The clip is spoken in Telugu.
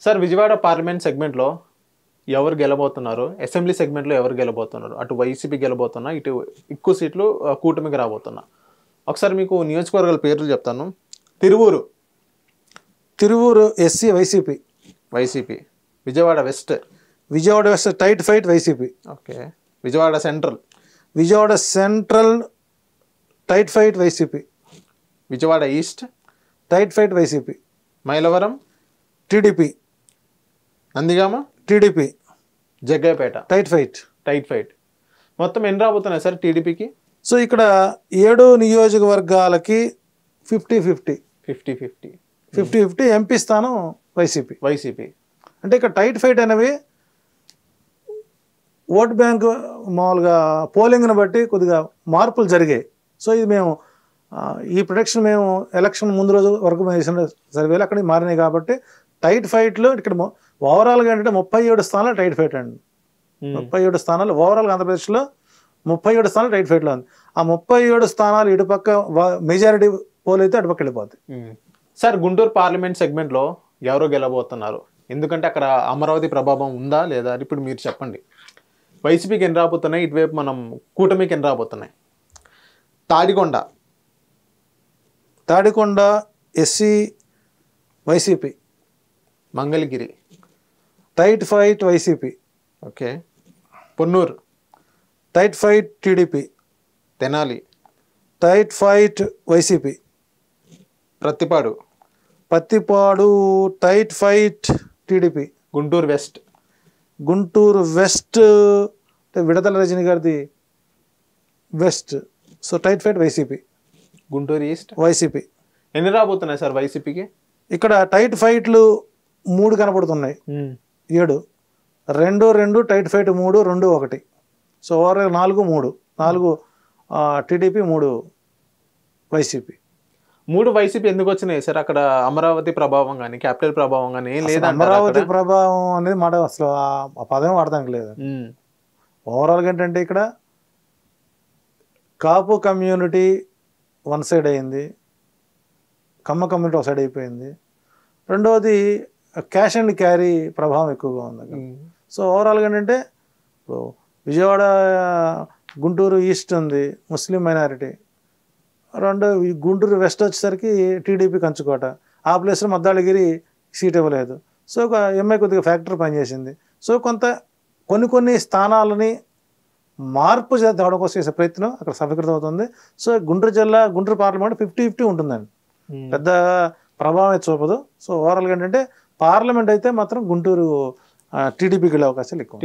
సార్ విజయవాడ పార్లమెంట్ సెగ్మెంట్లో ఎవరు గెలబోతున్నారు, అసెంబ్లీ సెగ్మెంట్లో ఎవరు గెలబోతున్నారు? అటు వైసీపీ గెలబోతున్నా, ఇటు ఎక్కువ సీట్లు కూటమికి రాబోతున్నా. ఒకసారి మీకు నియోజకవర్గాల పేర్లు చెప్తాను. Tiruvuru Tiruvuru SC YCP. YCP. Vijayawada west tight fight YCP. Okay. Vijayawada central tight fight YCP. Vijayawada east tight fight YCP. Mylavaram TDP. Nandigama TDP. Jaggayyapeta tight fight. మొత్తం ఎన్ని రాబోతున్నాయి సార్ టీడీపీకి? సో ఇక్కడ 7 నియోజకవర్గాలకి 50-50. 50-50 ఎంపీ స్థానం వైసీపీ. అంటే ఇక్కడ టైట్ ఫైట్ అనేవి ఓట్ బ్యాంక్ మామూలుగా పోలింగ్ని బట్టి కొద్దిగా మార్పులు జరిగాయి. సో ఇది మేము ఈ ప్రొడక్షన్ మేము ఎలక్షన్ ముందు రోజు వరకు వేసిన సర్వేలు అక్కడికి మారినాయి కాబట్టి టైట్ ఫైట్లో ఇక్కడ ఓవరాల్గా ఏంటంటే 37 స్థానాలు టైట్ ఫైట్ అండి. 37 స్థానాలు ఓవరాల్గా ఆంధ్రప్రదేశ్లో 37 స్థానాలు టైట్ ఫైట్లో ఉంది. ఆ 37 స్థానాలు ఇటుపక్క మెజారిటీ పోల్ అయితే అటుపక్క వెళ్ళిపోతాయి. సార్ గుంటూరు పార్లమెంట్ సెగ్మెంట్లో ఎవరు గెలబోతున్నారు? ఎందుకంటే అక్కడ అమరావతి ప్రభావం ఉందా లేదా? ఇప్పుడు మీరు చెప్పండి. వైసీపీకి ఎన్ని రాబోతున్నాయి, ఇటువైపు మనం కూటమికి ఎన్ని రాబోతున్నాయి? Tadikonda SC YCP. Mangalagiri tight fight YCP. Okay. Ponnur tight fight TDP. Tenali tight fight YCP. Prathipadu tight fight TDP. Guntur west అంటే విడతల రజనీ గారిది west. So tight fight YCP. Guntur east YCP. ఎన్ని రాబోతున్నాయి సార్ వైసీపీకి? ఇక్కడ టైట్ ఫైట్లు 3 కనపడుతున్నాయి. 7 2 tight fight 3 2 1. So overall 4 TDP 3 YCP. 3 YCP ఎందుకు వచ్చినాయి సార్? అక్కడ అమరావతి ప్రభావం కానీ క్యాపిటల్ ప్రభావం కానీ ఏం లేదా? అమరావతి ప్రభావం అనేది మాట అసలు ఆ పదం వాడడానికి లేదు. ఓవరాల్గా ఏంటంటే ఇక్కడ కాపు కమ్యూనిటీ వన్ సైడ్ అయింది, కమ్మ కమ్యూనిటీ ఒక సైడ్ అయిపోయింది. రెండవది క్యాష్ అండ్ క్యారీ ప్రభావం ఎక్కువగా ఉంది అక్కడ. సో ఓవరాల్గా ఏంటంటే ఇప్పుడు విజయవాడ గుంటూరు ఈస్ట్ ఉంది, ముస్లిం మైనారిటీ. గుంటూరు వెస్ట్ వచ్చేసరికి టీడీపీ కంచుకోట. ఆ ప్లేస్లో మద్దాళగిరి సీట్ ఇవ్వలేదు. సో ఒక ఎంఐ కొద్దిగా ఫ్యాక్టర్ పనిచేసింది. సో కొన్ని స్థానాలని మార్పు తేవడం కోసం చేసే ప్రయత్నం అక్కడ సఫలీకృతం అవుతుంది. సో గుంటూరు పార్లమెంట్ 50-50 ఉంటుందండి, పెద్ద ప్రభావం చూపదు. సో ఓవరాల్గా ఏంటంటే పార్లమెంట్ అయితే మాత్రం గుంటూరు టీడీపీకి వెళ్ళే అవకాశాలు ఎక్కువ.